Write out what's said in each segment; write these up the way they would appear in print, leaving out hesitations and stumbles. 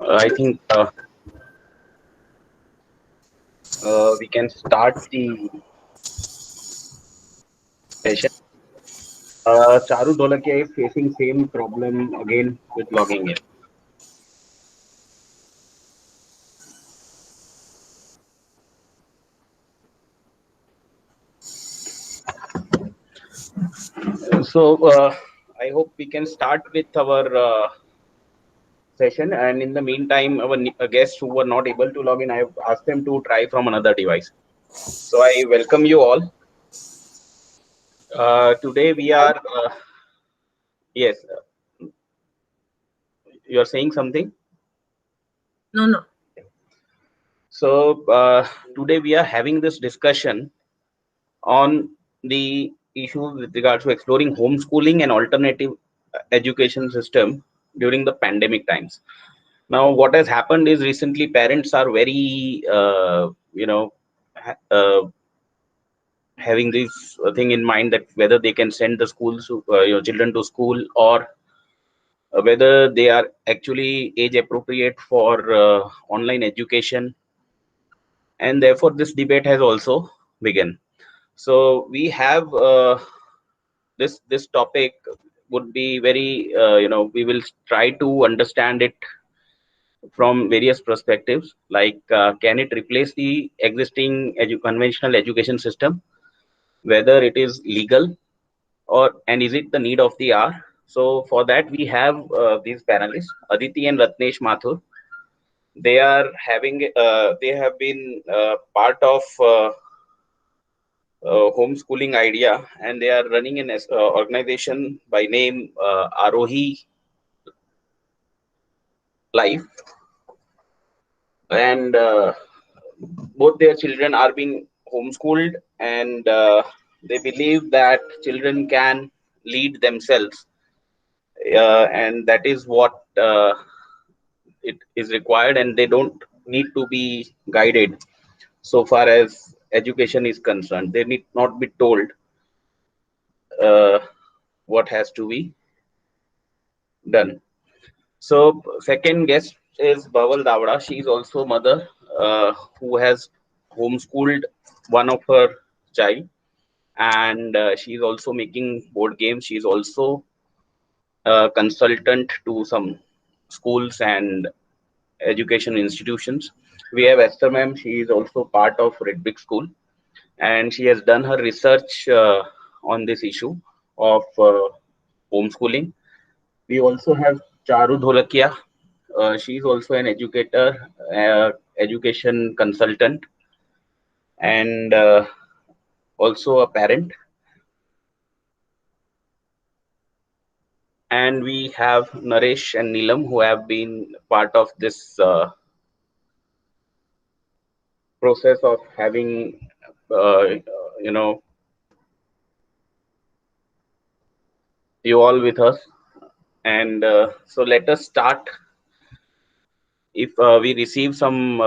I think we can start the session. Charu Dholakia is facing same problem again with logging in. So I hope we can start with our session. And in the meantime, our guests who were not able to log in, I have asked them to try from another device. So I welcome you all. Today we are, yes, you are saying something? No, no. So today we are having this discussion on the issue with regard to exploring homeschooling and alternative education system during the pandemic times. Now, what has happened is recently parents are very, having this thing in mind that whether they can send the schools, your children to school, or whether they are actually age appropriate for online education, and therefore this debate has also begun. So we have this topic would be very we will try to understand it from various perspectives, like can it replace the existing conventional education system, whether it is legal, or and is it the need of the hour. So for that we have these panelists, Aditi and Ratnesh Mathur. They have been part of homeschooling idea, and they are running an organization by name Arohi Life, and both their children are being homeschooled, and they believe that children can lead themselves, and that is what it is required, and they don't need to be guided so far as education is concerned. They need not be told uh, what has to be done. So second guest is Bawal Davda. She is also mother who has homeschooled one of her child, and she is also making board games. She is also a consultant to some schools and education institutions. We have Esther ma'am. She is also part of Red Brick School, and she has done her research on this issue of homeschooling. We also have Charu Dholakia. She is also an educator, education consultant, and also a parent. And we have Naresh and Neelam, who have been part of this process of having, you know, you all with us. And so let us start. If we receive some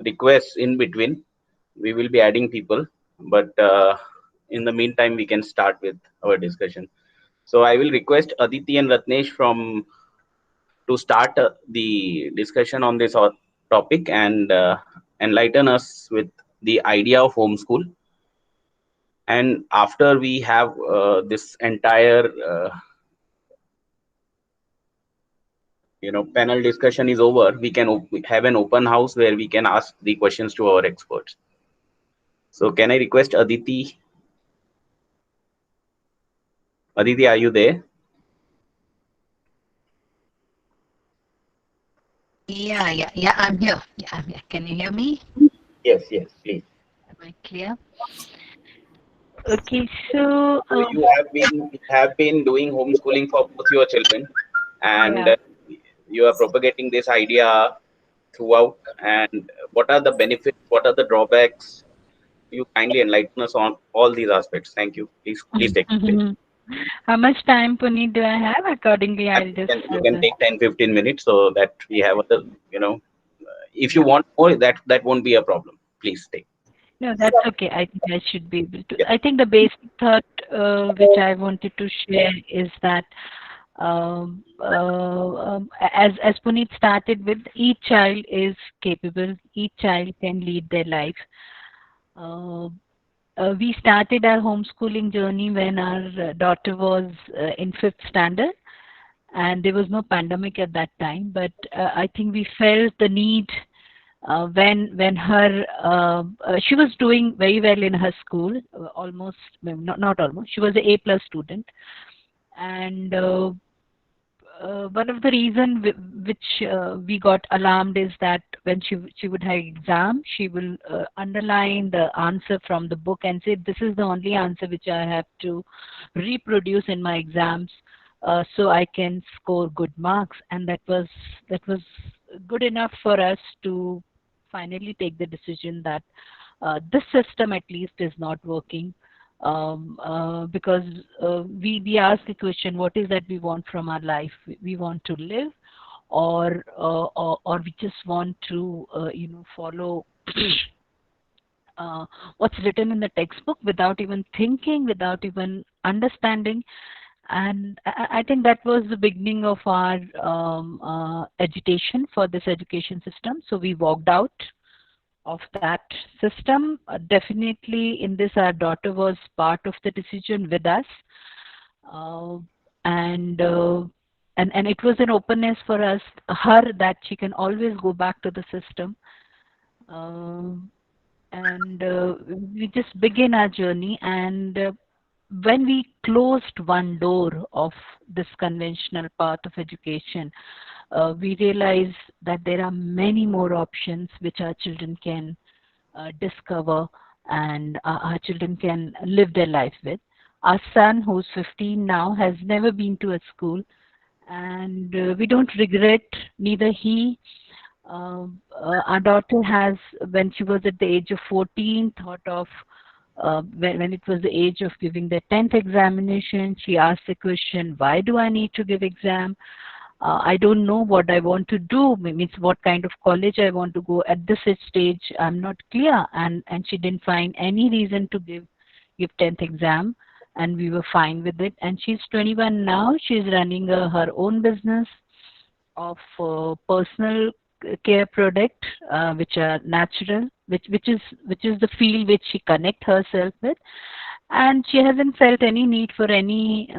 requests in between, we will be adding people. But in the meantime, we can start with our discussion. So I will request Aditi and Ratnesh from to start the discussion on this topic, and enlighten us with the idea of homeschool. And after we have this entire panel discussion is over, we can have an open house where we can ask the questions to our experts. So can I request Aditi? Aditi, are you there? Yeah, I'm here. Yeah, I'm here. Can you hear me? Yes, yes, please. Am I clear? Okay, so So you have been doing homeschooling for both your children, and yeah. you are propagating this idea throughout. And what are the benefits? What are the drawbacks? You kindly enlighten us on all these aspects. Thank you. Please take it away. How much time, Puneet, do I have? Accordingly, I'll just. You can take 10-15 minutes so that we have other, if you Yeah. want more, that won't be a problem. Please take. No, that's okay. I think I should be able to. Yeah. I think the basic thought which I wanted to share is that As Puneet started with, each child is capable, each child can lead their life. Uh, we started our homeschooling journey when our daughter was in fifth standard, and there was no pandemic at that time. But I think we felt the need when her she was doing very well in her school, almost, not almost, she was a A+ student, and one of the reason which we got alarmed is that when she would have exam, she will underline the answer from the book and say, this is the only answer which I have to reproduce in my exams, so I can score good marks. And that was good enough for us to finally take the decision that this system at least is not working, because we ask the question, what is that we want from our life? We want to live, or we just want to follow what's written in the textbook without even thinking, without even understanding. And I think that was the beginning of our agitation for this education system. So we walked out of that system. Definitely in this, our daughter was part of the decision with us. Uh, and, uh, and it was an openness for us, her, that she can always go back to the system. Uh, and we just begin our journey. And when we closed one door of this conventional path of education, we realize that there are many more options which our children can discover, and our children can live their life with. Our son, who's 15 now, has never been to a school, and we don't regret, neither he. Our daughter has, when she was at the age of 14, thought of, when it was the age of giving the 10th examination, she asked the question, why do I need to give exam? I don't know what I want to do, means what kind of college I want to go. At this stage, I'm not clear, and she didn't find any reason to give 10th exam, and we were fine with it. And she's 21 now. She's running her own business of personal care product, which are natural, which is the field which she connect herself with, and she hasn't felt any need for any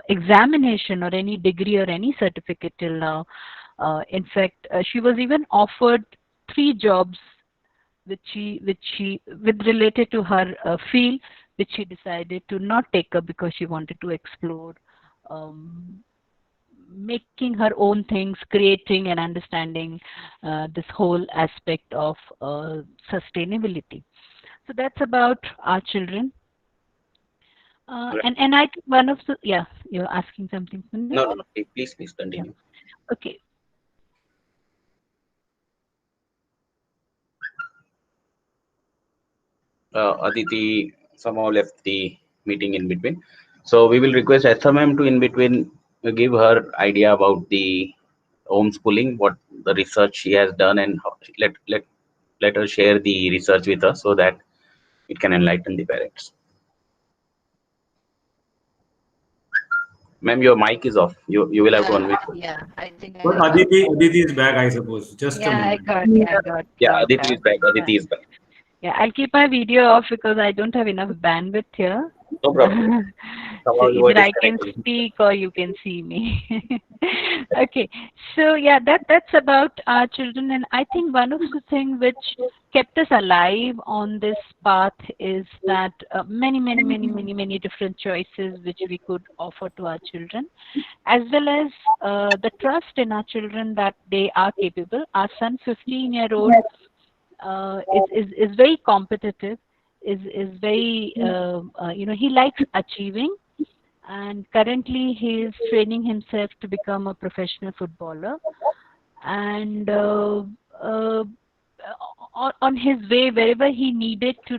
examination or any degree or any certificate till now. In fact, she was even offered 3 jobs with related to her field, which she decided to not take up because she wanted to explore um, making her own things, creating and understanding this whole aspect of sustainability. So that's about our children. Right. And I think one of the, yeah, you're asking something, Puneet? No, no, no. Please Yeah. continue. Okay. Aditi somehow left the meeting in between. So we will request SMM to in between give her idea about the homeschooling, what the research she has done, and how, let her share the research with us so that it can enlighten the parents. Ma'am, your mic is off. You will have to unmute. Yeah, I think But I got. Aditi is back, I suppose. Just a Yeah, I moment. got. Yeah, I got Yeah, got Aditi that. is back. Yeah. Aditi is back. Yeah, I'll keep my video off because I don't have enough bandwidth here. No problem. So Somehow you were either I can disconnected. speak or you can see me. Okay. So yeah, that's about our children. And I think one of the things which kept us alive on this path is that many different choices which we could offer to our children, as well as the trust in our children that they are capable. Our son, 15-year-old, is very competitive, is very he likes achieving, and currently he is training himself to become a professional footballer. And uh, on his way, wherever he needed to,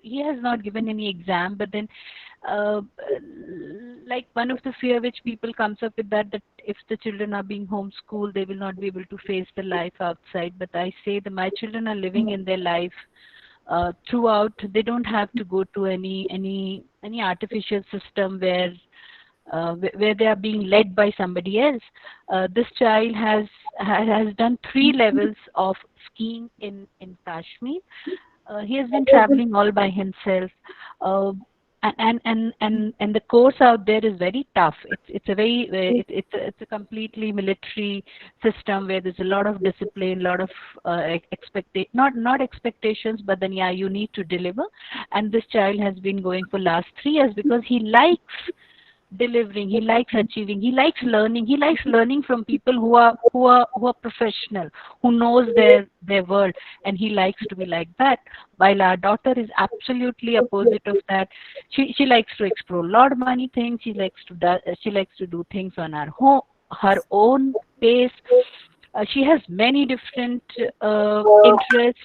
he has not given any exam, but then uh, like one of the fear which people comes up with, that if the children are being homeschooled, they will not be able to face the life outside. But I say that my children are living in their life throughout. They don't have to go to any artificial system where where they are being led by somebody else. This child has done 3 levels of skiing in Kashmir. He has been traveling all by himself. Uh, and the course out there is very tough. It's a very it's a completely military system where there's a lot of discipline, a lot of not expectations, but then yeah, you need to deliver. And this child has been going for last 3 years because he likes delivering, he likes achieving, he likes learning from people who are professional, who knows their world, and he likes to be like that. While our daughter is absolutely opposite of that. She likes to explore a lot of many things. She likes to do things on her own pace. She has many different interests.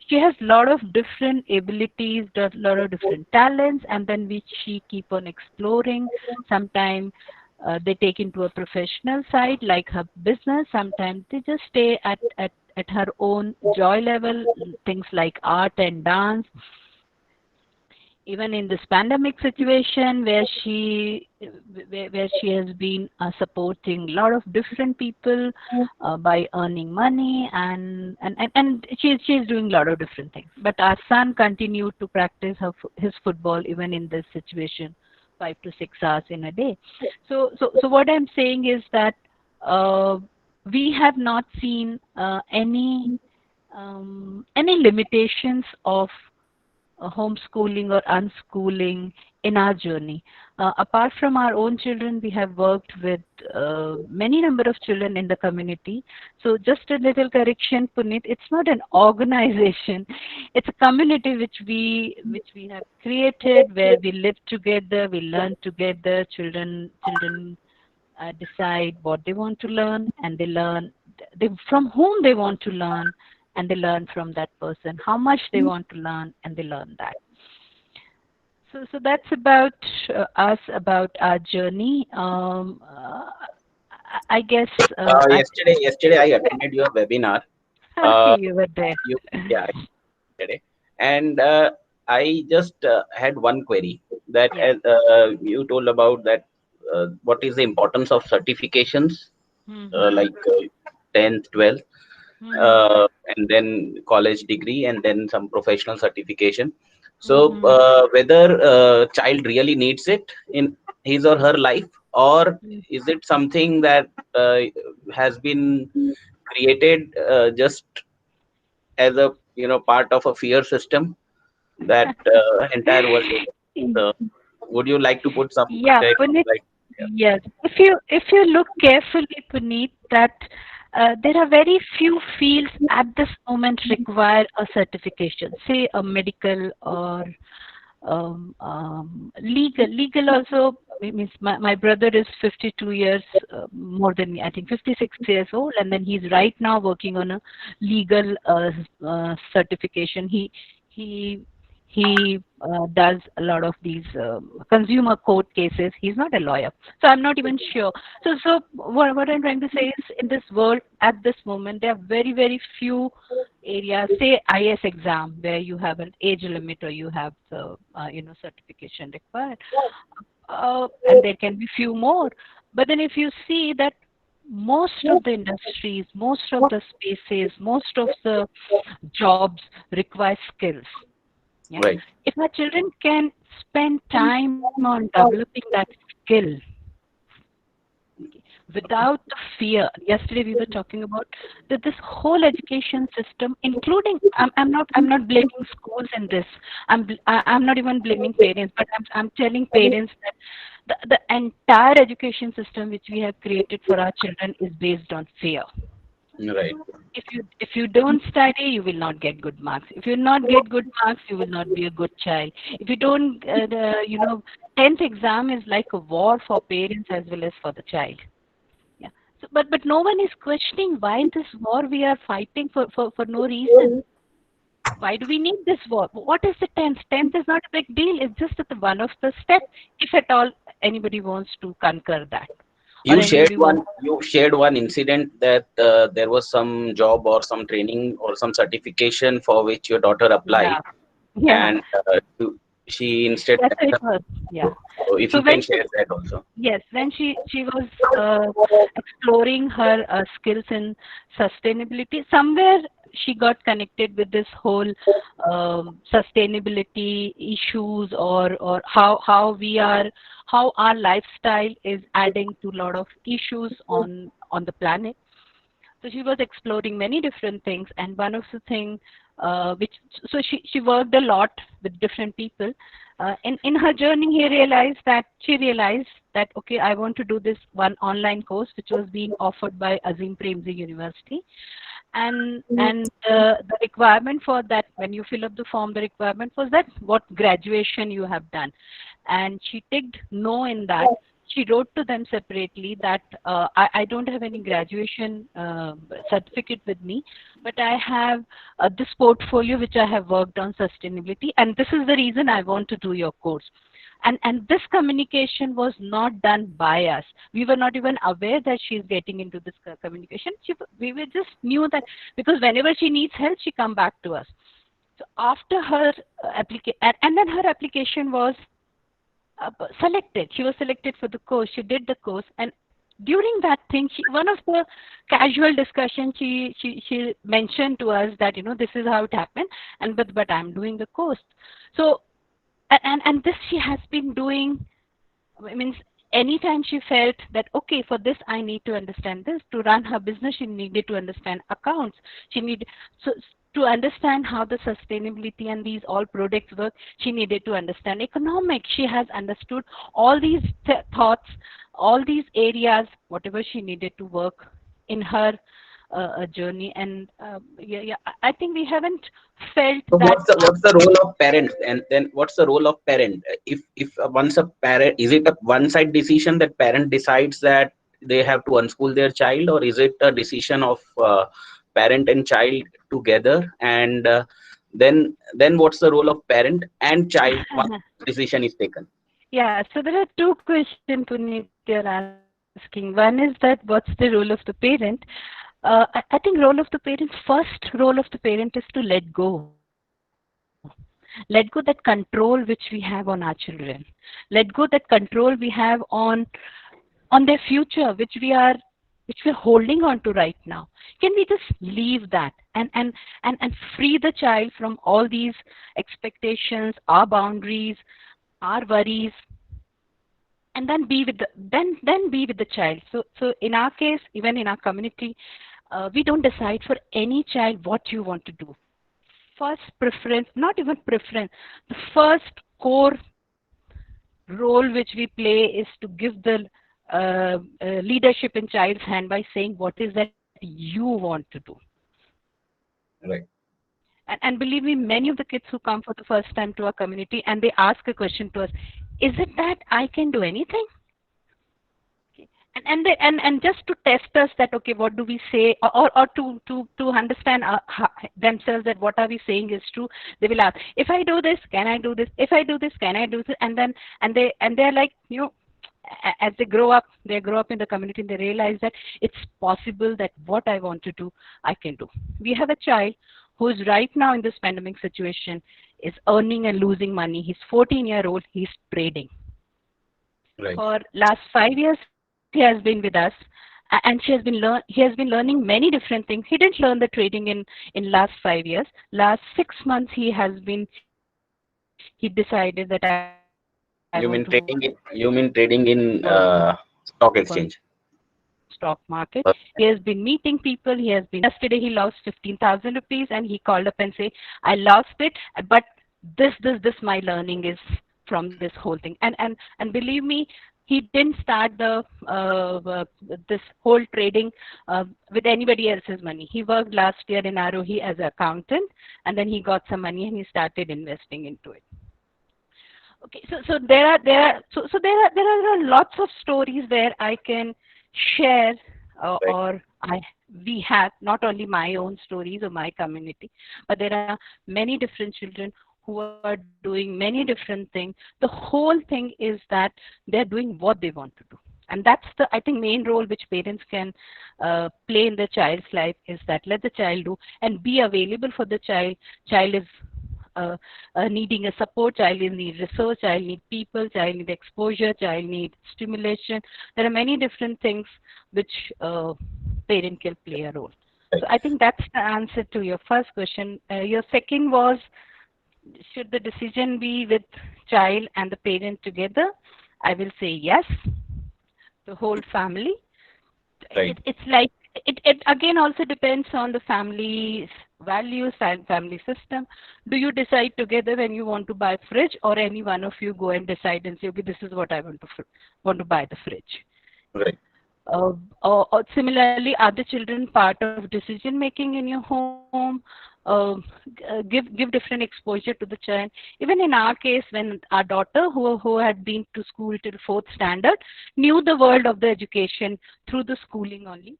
She has a lot of different abilities, a lot of different talents, and then which she keep on exploring. Sometimes they take into a professional side, like her business. Sometimes they just stay at her own joy level, things like art and dance. Even in this pandemic situation where she has been supporting a lot of different people by earning money, and she's doing a lot of different things. But our son continued to practice his football even in this situation, 5 to 6 hours in a day. So what I'm saying is that uh, we have not seen any limitations of homeschooling or unschooling in our journey. Apart from our own children, we have worked with many number of children in the community. So just a little correction, Puneet, it's not an organization. It's a community which we have created, where we live together, we learn together. Children decide what they want to learn, and they learn from whom they want to learn, and they learn from that person how much they want to learn, and they learn that. So that's about us, about our journey. I guess Yesterday I attended your webinar. Uh, you were there. you Yeah, yesterday, and I just had one query that Yeah. you told about that. What is the importance of certifications, Mm-hmm. like 10th, 12th, Mm-hmm. and then college degree, and then some professional certification. So Mm-hmm. whether child really needs it in his or her life, or is it something that has been created just as a part of a fear system that entire world is? Uh, would you like to put some Yeah, text Puneet. like? Yes. If you look carefully, Puneet, that there are very few fields at this moment require a certification, say a medical or legal. Legal also means my brother is 52 years more than me. I think 56 years old, and then he's right now working on a legal certification. He he does a lot of these consumer court cases. He's not a lawyer, so I'm not even sure. So what I'm trying to say is, in this world at this moment, there are very very few areas. Say IS exam, where you have an age limit, or you have the certification required, and there can be few more. But then if you see that most of the industries, most of the spaces, most of the jobs require skills. Yeah. Right. If our children can spend time on developing that skill without the fear. Yesterday we were talking about that this whole education system, including I'm not blaming schools in this. I'm not even blaming parents, but I'm telling parents that the entire education system which we have created for our children is based on fear. Right. If you don't study, you will not get good marks. If you not get good marks, you will not be a good child. If you don't, 10th exam is like a war for parents as well as for the child. Yeah. So, but no one is questioning why this war we are fighting for no reason. Why do we need this war? What is the 10th? 10th is not a big deal. It's just that the one of the step, if at all anybody wants to conquer that, or You shared anybody one. wants. You shared one incident that there was some job or some training or some certification for which your daughter applied, Yeah. Yeah. and she instead. That's how it was. Yeah. So if So you can when share that also. yes, when she was exploring her skills in sustainability, somewhere she got connected with this whole sustainability issues, or how our lifestyle is adding to a lot of issues on the planet. So she was exploring many different things, and one of the thing which so she worked a lot with different people. In her journey, she realized that okay, I want to do this one online course which was being offered by Azim Premji University, and the requirement for that, when you fill up the form, the requirement was that what graduation you have done, and she ticked no in that. She wrote to them separately that I don't have any graduation certificate with me, but I have this portfolio which I have worked on sustainability, and this is the reason I want to do your course. And this communication was not done by us. We were not even aware that she's getting into this communication. We were just knew that because whenever she needs help, she come back to us. So after her application, and then her application was selected. She was selected for the course. She did the course, and during that thing, one of the casual discussion, she mentioned to us that this is how it happened, and but I'm doing the course. So and this she has been doing. I mean, anytime she felt that okay, for this I need to understand this, to run her business she needed to understand accounts, she needed so to understand how the sustainability and these all products work, she needed to understand economics. She has understood all these thoughts, all these areas, whatever she needed to work in her journey. And I think we haven't felt So that. what's the role of parents, and then what's the role of parent? If once a parent, is it a one-side decision that parent decides that they have to unschool their child, or is it a decision of parent and child together? And then what's the role of parent and child once decision is taken? Yeah, so there are two questions, Puneet, you're asking. One is that what's the role of the parent? I think first role of the parent is to let go. Let go that control which we have on our children. Let go that control we have on their future, which we're holding on to right now. Can we just leave that and free the child from all these expectations, our boundaries, our worries, and then be with the child. So in our case, even in our community, we don't decide for any child what you want to do. First preference, not even preference, the first core role which we play is to give the leadership in child's hand by saying what is that you want to do. Right. And believe me, many of the kids who come for the first time to our community and they ask a question to us, is it that I can do anything? And just to test us that okay, what do we say, or to understand themselves that what are we saying is true, they will ask, if I do this, can I do this? If I do this, can I do this? And they're like, as they grow up in the community and they realize that it's possible that what I want to do, I can do. We have a child who is right now in this pandemic situation is earning and losing money. He's 14-year-old. He's trading. Right. For last 5 years, he has been with us, and he has been learning many different things. He didn't learn the trading in last 5 years. Last 6 months, he decided that I You want mean to trading in stock exchange? Stock market. He has been meeting people. Yesterday he lost 15,000 rupees, and he called up and say, I lost it, but this my learning is from this whole thing. And believe me, he didn't start this whole trading with anybody else's money. He worked last year in Arohi as an accountant, and then he got some money and he started investing into it. Okay, so there are lots of stories where I can share, or we have not only my own stories or my community, but there are many different children who are doing many different things. The whole thing is that they're doing what they want to do, and that's the, I think, main role which parents can play in the child's life, is that let the child do and be available for the child. Child is needing a support, child needs research, child needs people, child needs exposure, child needs stimulation. There are many different things which parent can play a role. So I think that's the answer to your first question. Your second was, should the decision be with child and the parent together? I will say yes, the whole family. Right. It's like it again also depends on the family's values and family system. Do you decide together when you want to buy fridge, or any one of you go and decide and say, okay, this is what I want to buy the fridge? Right. Or similarly, are the children part of decision making in your home? Give different exposure to the child. Even in our case, when our daughter, who had been to school till 4th standard, knew the world of the education through the schooling only.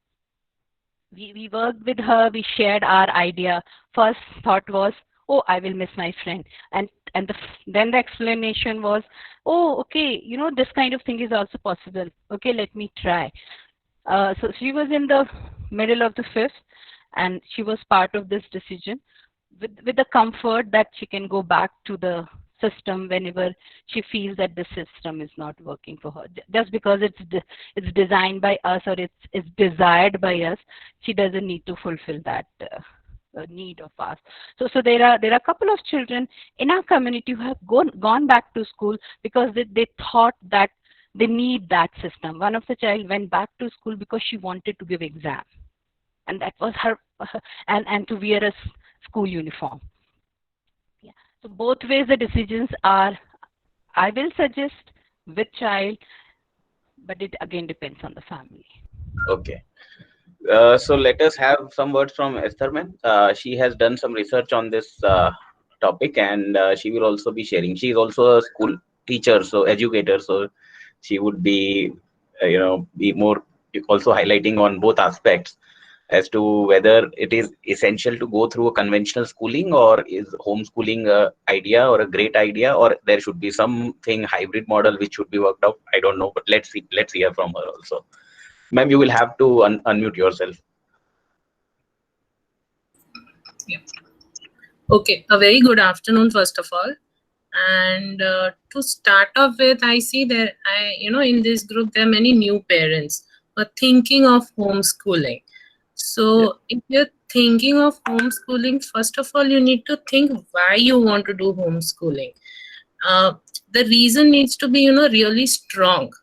We worked with her, we shared our idea. First thought was, oh, I will miss my friend. Then the explanation was, oh, okay, this kind of thing is also possible. Okay, let me try. So she was in the middle of the 5th, and she was part of this decision with the comfort that she can go back to the system whenever she feels that the system is not working for her. Just because it's designed by us, or it's desired by us, she doesn't need to fulfill that need of us. So there are a couple of children in our community who have gone back to school because they thought that they need that system. One of the child went back to school because she wanted to give exam, and that was her and to wear a school uniform. Yeah. So both ways the decisions are, I will suggest with child, but it again depends on the family. Okay. So let us have some words from Esther. She has done some research on this topic, and she will also be sharing. She is also a school teacher, so educator, so she would be be more also highlighting on both aspects as to whether it is essential to go through a conventional schooling, or is homeschooling a idea or a great idea, or there should be something hybrid model which should be worked out. I don't know, but let's hear from her also. Ma'am, you will have to unmute yourself. Yeah. Okay, a very good afternoon, first of all. And to start off with, I see that in this group, there are many new parents who are thinking of homeschooling. So if you're thinking of homeschooling, first of all, you need to think why you want to do homeschooling. The reason needs to be, really strong.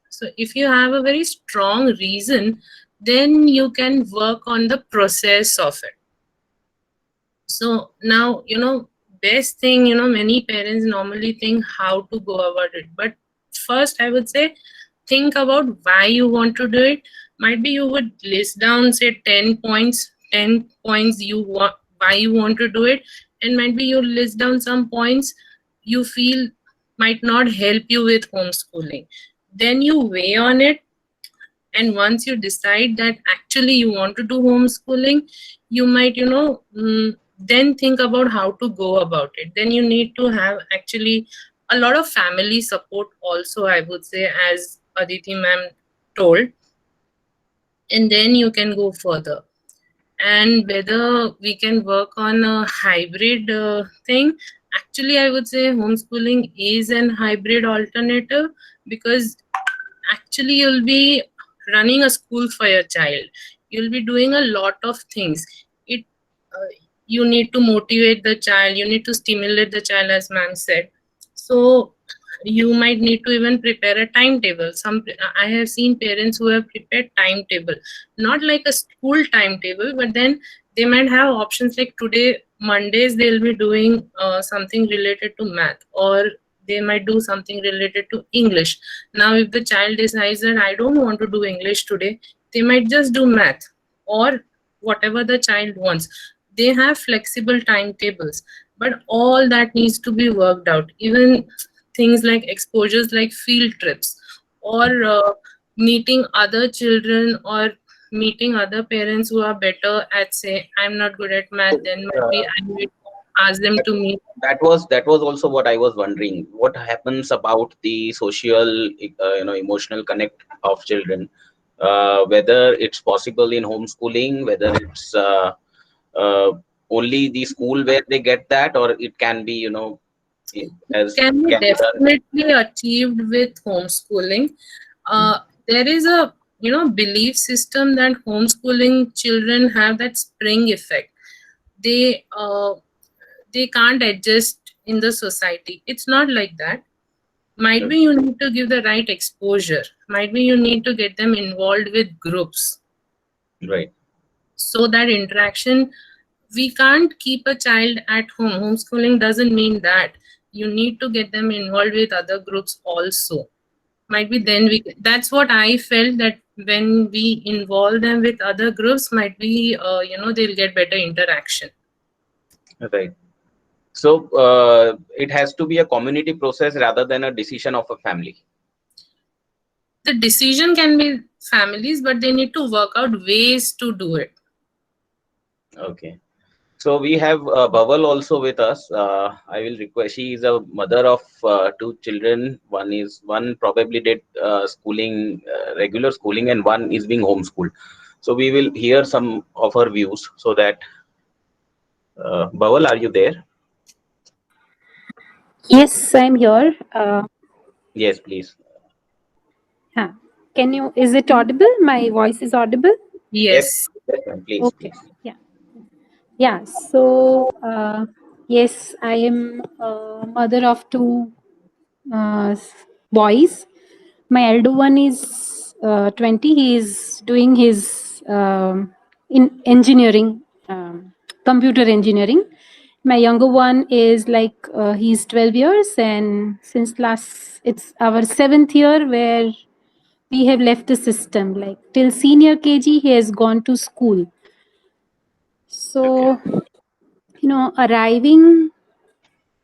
So if you have a very strong reason, then you can work on the process of it. So now, best thing, many parents normally think how to go about it. But first, I would say, think about why you want to do it. Might be you would list down, say, 10 points you want, why you want to do it. And might be you list down some points you feel might not help you with homeschooling. Then you weigh on it. And once you decide that actually you want to do homeschooling, you might, then think about how to go about it. Then you need to have actually a lot of family support also, I would say, as Aditi ma'am told. And then you can go further. And whether we can work on a hybrid thing, actually I would say homeschooling is an hybrid alternative, because actually you'll be running a school for your child. You'll be doing a lot of things. You need to motivate the child, you need to stimulate the child, as ma'am said. So you might need to even prepare a timetable. I have seen parents who have prepared timetable, not like a school timetable, but then they might have options like today, Mondays, they'll be doing something related to math, or they might do something related to English. Now, if the child decides that I don't want to do English today, they might just do math or whatever the child wants. They have flexible timetables, but all that needs to be worked out. Even things like exposures like field trips, or meeting other children, or meeting other parents who are better at, say, I'm not good at math, then maybe I might ask them to meet. That was also what I was wondering. What happens about the social, emotional connect of children? Whether it's possible in homeschooling, whether it's only the school where they get that, or it can be, as Can be can be done? definitely achieved with homeschooling. There is a belief system that homeschooling children have that spring effect. They they can't adjust in the society. It's not like that. Might be you need to give the right exposure. Might be you need to get them involved with groups. Right. So that interaction, we can't keep a child at home. Homeschooling doesn't mean that. You need to get them involved with other groups also. Might be then that's what I felt, that when we involve them with other groups, might be they'll get better interaction. Right. So it has to be a community process rather than a decision of a family. The decision can be families, but they need to work out ways to do it. Okay. So we have Bawal also with us. I will request. She is a mother of two children. One probably did schooling, regular schooling, and one is being homeschooled. So we will hear some of her views. So that Bawal, are you there? Yes, I'm here. Yes, please. Can you? Is it audible? My voice is audible. Yes. Yes, ma'am, please. Okay. Please. Yeah. So yes, I am a mother of two boys. My elder one is 20. He is doing his in engineering, computer engineering. My younger one is like he's 12 years, and since it's our 7th year where we have left the system. Like till senior KG, he has gone to school. So arriving.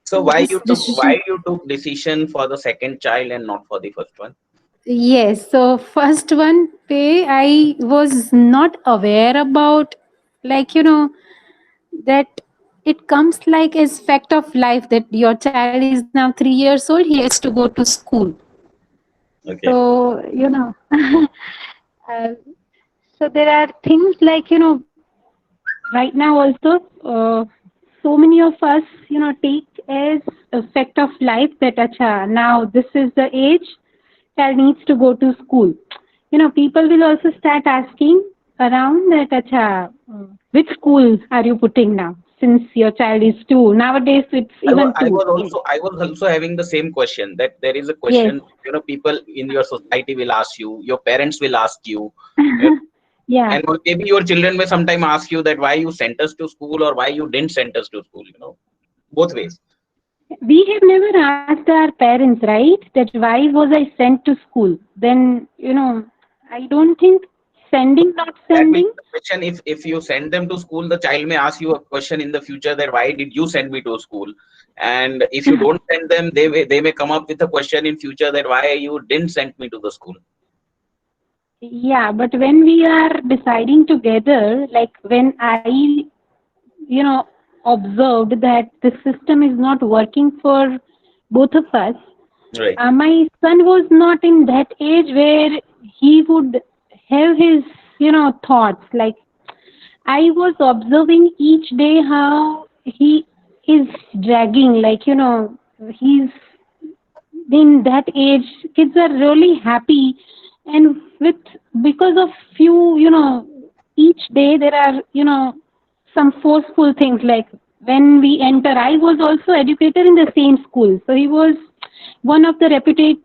So why This you took decision for the second child and not for the first one? Yes. So first one, I was not aware about, like, that it comes like as fact of life that your child is now 3 years old, he has to go to school. Okay. So, uh, so there are things like, right now also, so many of us, take as a fact of life that, acha, now this is the age child needs to go to school. People will also start asking around that, acha, which school are you putting now? Since your child is 2. Nowadays, it's even 2. I was also having the same question, that there is a question, people in your society will ask you, your parents will ask you. Yeah. And maybe your children may sometime ask you that why you sent us to school or why you didn't send us to school, both ways. We have never asked our parents, right, that why was I sent to school? Then, I don't think sending, not sending. That question, if you send them to school, the child may ask you a question in the future that why did you send me to school? And if you don't send them, they may come up with a question in future that why you didn't send me to the school. Yeah, but when we are deciding together, like when I, observed that the system is not working for both of us, right. My son was not in that age where he would have his, thoughts. Like I was observing each day how he is dragging, like, he's in that age, kids are really happy, and because of few, each day there are, some forceful things. Like when we enter, I was also educated in the same school, so he was one of the reputed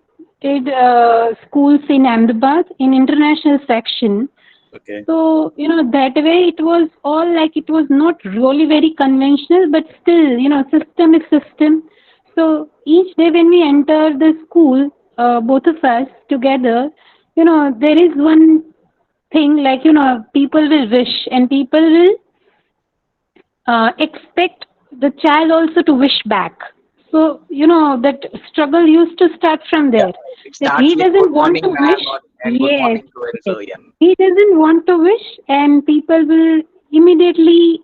schools in Ahmedabad in international section. Okay. So, that way it was all like, it was not really very conventional, but still, system is system. So each day when we enter the school, both of us together, there is one thing like, people will wish and people will expect the child also to wish back. So, that struggle used to start from there. That he doesn't want to wish. Yes. He doesn't want to wish, and people will immediately,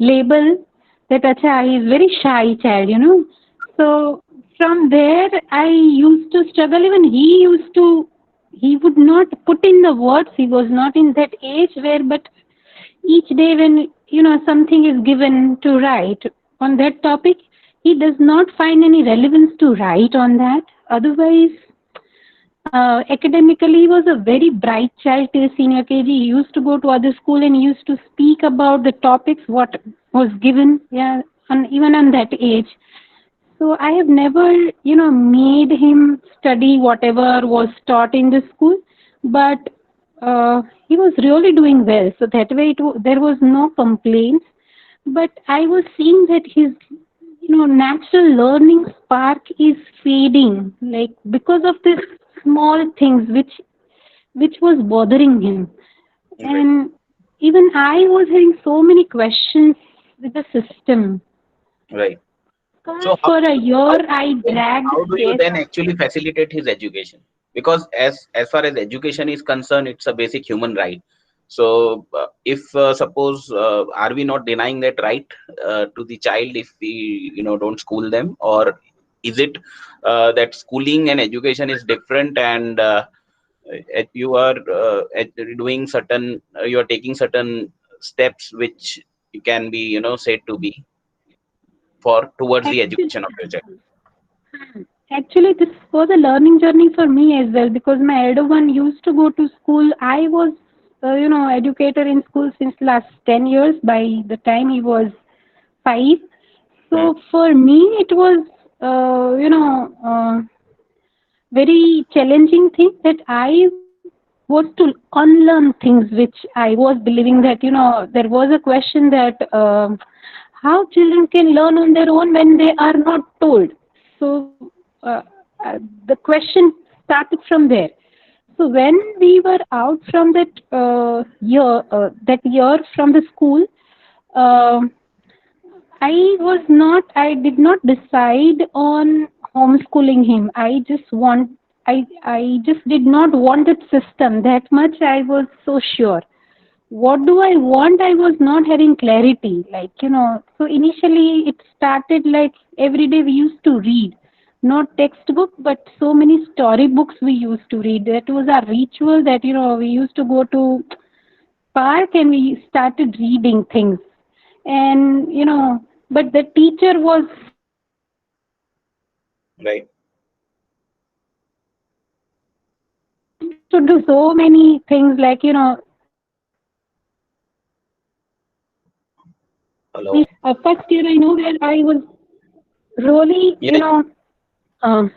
label that, acha, he is very shy child, So from there, I used to struggle. Even he would not put in the words. He was not in that age where, but each day when something is given to write on that topic, he does not find any relevance to write on that. Otherwise, academically, he was a very bright child till senior KG. He used to go to other school and he used to speak about the topics what was given, yeah, and even on that age. So I have never, made him study whatever was taught in the school, but he was really doing well. So that way, there was no complaints. But I was seeing that his, natural learning spark is fading, like because of these small things which was bothering him. Right. And even I was having so many questions with the system. Right. Because So for a how year I dragged, how do you yes, then actually facilitate his education? Because as far as education is concerned, it's a basic human right. So if suppose are we not denying that right to the child if we don't school them, or is it that schooling and education is different, and you are doing certain you are taking certain steps which can be said to be for towards the actually, education of your child? actually this was a learning journey for me as well, because my elder one used to go to school. I was, educator in school since last 10 years by the time he was 5. Hmm. So for me, it was, very challenging thing that I was to unlearn things which I was believing that, there was a question that how children can learn on their own when they are not told. So the question started from there. So when we were out from that year from the school, uh, I did not decide on homeschooling him. I just did not want that system that much. I was so sure. What do I want? I was not having clarity. Like, so initially it started like every day we used to read, not textbook, but so many storybooks we used to read. That was our ritual that, we used to go to park and we started reading things. And but the teacher was Right. to do so many things, like Hello. first year I know where I was really Yeah. um,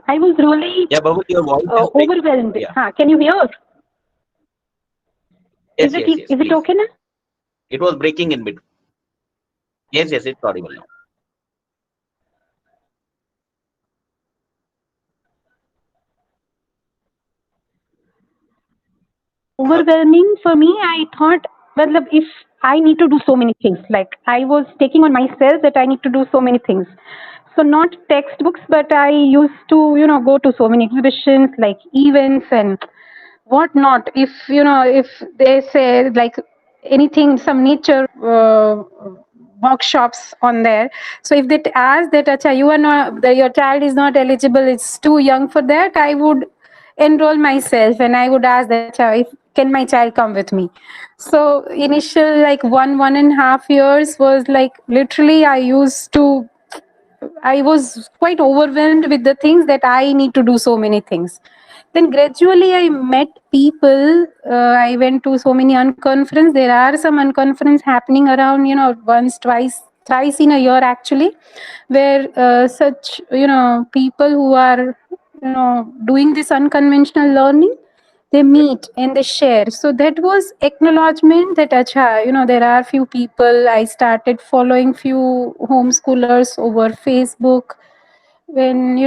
I was really Yeah, Bubble, your voice is breaking. overwhelmed. Yeah. Can you hear? Yes, yes, yes, Is it please. okay now? It was breaking in between. Yes, yes, it's audible now. Overwhelming for me. I thought, well, if I need to do so many things, like I was taking on myself that I need to do so many things. So not textbooks, but I used to, go to so many exhibitions, like events and whatnot. If if they say like anything, some nature workshops on there. So if they ask that, Acha, you are not, your child is not eligible, it's too young for that, I would enroll myself and I would ask that, Acha, if can my child come with me? So initial like 1.5 years was like literally I was quite overwhelmed with the things that I need to do so many things. Then gradually I met people. I went to so many unconference. There are some unconference happening around, once, twice, thrice in a year actually, where such, people who are, doing this unconventional learning, they meet and they share. So that was acknowledgement that acha, there are few people. I started following few homeschoolers over Facebook, when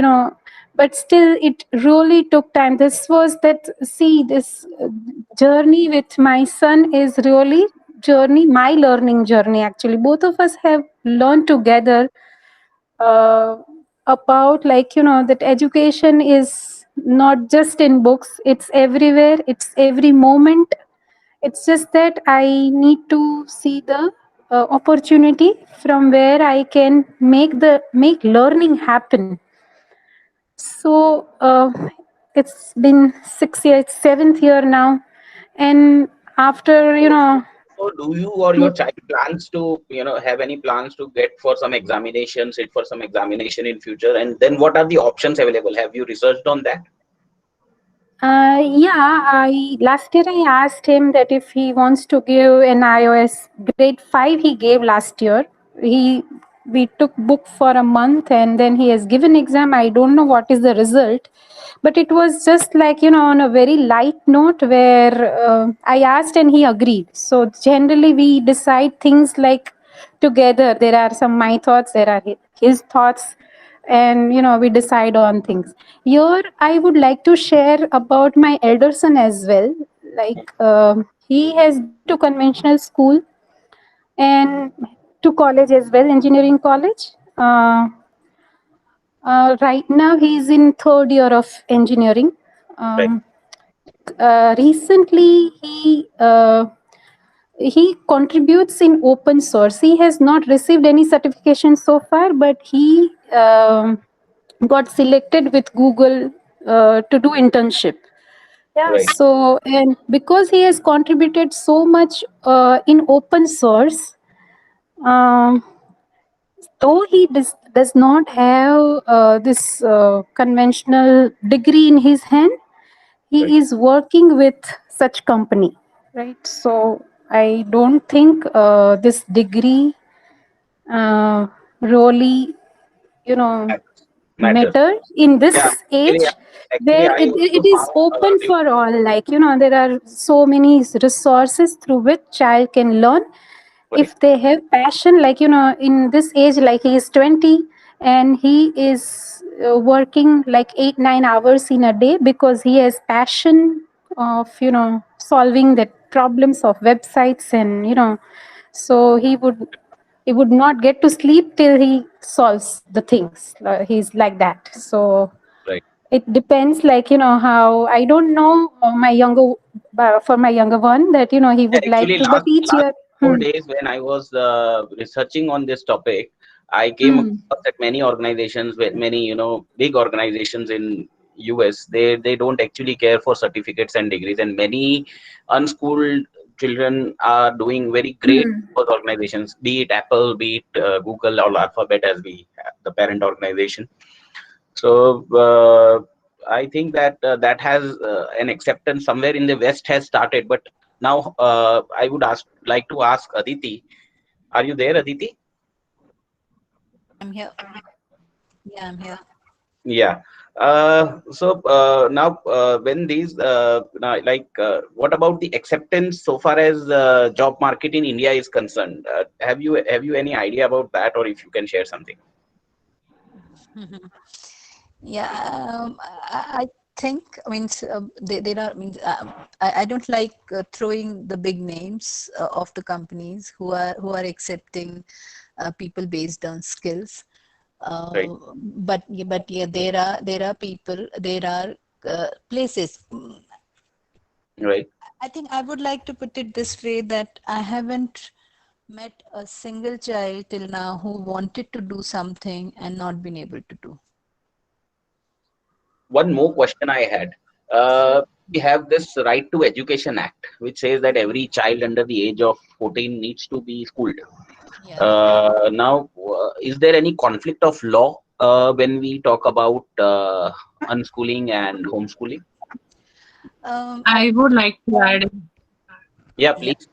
but still it really took time. This was that, see, this journey with my son is really journey, my learning journey. Actually, both of us have learned together uh, about, like, that education is not just in books, it's everywhere, it's every moment. It's just that I need to see the opportunity from where I can make learning happen. So it's been 6 years, 7th year now, and after So do you or your child plans to, have any plans to get for some examination, sit for some examination in future? And then what are the options available? Have you researched on that? Yeah, I last year I asked him that if he wants to give an iOS grade 5, he gave last year. He We took book for a month and then he has given exam. I don't know what is the result, but it was just like, on a very light note where I asked and he agreed. So generally we decide things like together. There are some my thoughts, there are his thoughts, and we decide on things. Here I would like to share about my elder son as well. Like he has been to conventional school and to college as well, engineering college. Right now he is in third year of engineering. Right. Recently he contributes in open source. He has not received any certification so far, but he got selected with Google to do internship. Yeah, Right. so and because he has contributed so much in open source, um, though he does not have this conventional degree in his hand, Right. he is working with such company, right? So I don't think this degree really, you know, Matters. matter in this Yeah. Actually, age actually, where I it also is found open for all. Like, there are so many resources through which child can learn right. if they have passion. Like, in this age, like he is 20 and he is working like 8-9 hours in a day because he has passion of solving the problems of websites. And so he would not get to sleep till he solves the things. He's like that. So Right. it depends, like, how, I don't know, for my younger one, that he would like Actually, to, but each last year. 4 days when I was researching on this topic, I came Hmm. across that many organizations, many big organizations in US, they don't actually care for certificates and degrees, and many unschooled children are doing very great Hmm. for organizations, be it Apple, be it Google or Alphabet as we have the parent organization. So I think that that has an acceptance somewhere in the West has started, but now I would like to ask Aditi. Are you there, Aditi? I'm here. Yeah, I'm here. Yeah. So now, when these now, like, what about the acceptance so far as job market in India is concerned? Have you any idea about that, or if you can share something? Yeah, I think, I mean, there are, I mean, I don't like throwing the big names of the companies who are accepting people based on skills. Right. But yeah, there are people, there are places. Right. I think I would like to put it this way, that I haven't met a single child till now who wanted to do something and not been able to do. One more question I had. We have this Right to Education Act, which says that every child under the age of 14 needs to be schooled. Yeah. Now, is there any conflict of law when we talk about unschooling and homeschooling? I would like to add, Yeah, Yeah. please.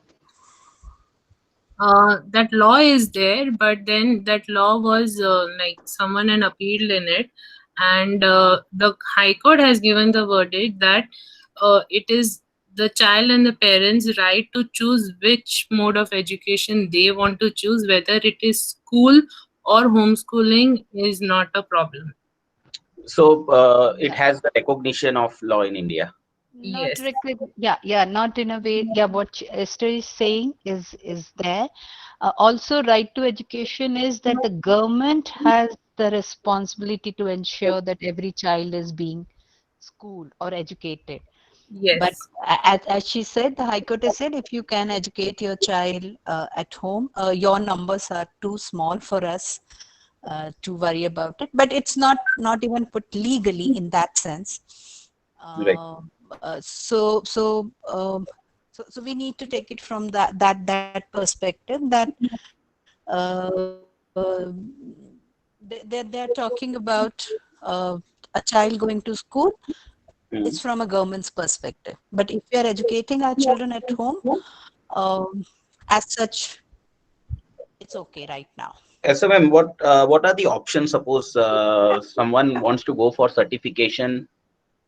that law is there, but then that law was like someone had appealed in it, and the High Court has given the verdict that it is the child and the parents' right to choose which mode of education they want to choose, whether it is school or homeschooling is not a problem. So it Yeah. has the recognition of law in India. Not Yes. directly. Yeah, not in a way. Yeah, what Esther is saying is there. Also, right to education is that the government has the responsibility to ensure that every child is being schooled or educated. But Yes. as she said, the High Court has said, if you can educate your child at home, your numbers are too small for us to worry about it. But it's not even put legally in that sense. Right. So So we need to take it from that perspective, that they're talking about a child going to school. It's Hmm. from a government's perspective. But if we are educating our children at home, as such, it's okay right now. SMM, what are the options? Suppose someone wants to go for certification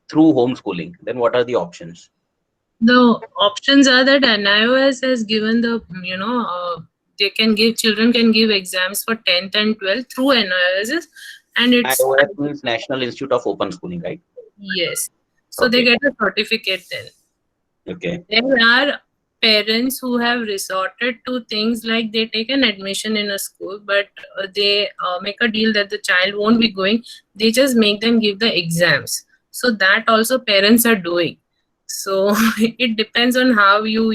through homeschooling, then what are the options? The options are that NIOS has given the, they can give, children can give exams for 10th and 12th through NIOS, and it's, NIOS means National Institute of Open Schooling, right? yes. So they Okay. get a certificate then. Okay. There are parents who have resorted to things like they take an admission in a school, but they make a deal that the child won't be going. They just make them give the exams. So that also parents are doing. So it depends on how you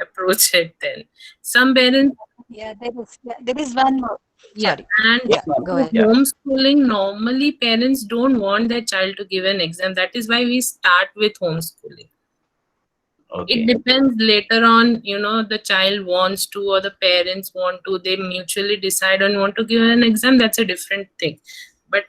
approach it. Then some parents, Yeah, there is one more. yeah, Sorry. and Yeah, ma'am. go ahead. Yeah. homeschooling, normally parents don't want their child to give an exam. That is why we start with homeschooling. It Okay. depends later on, the child wants to or the parents want to, they mutually decide on want to give an exam, that's a different thing. But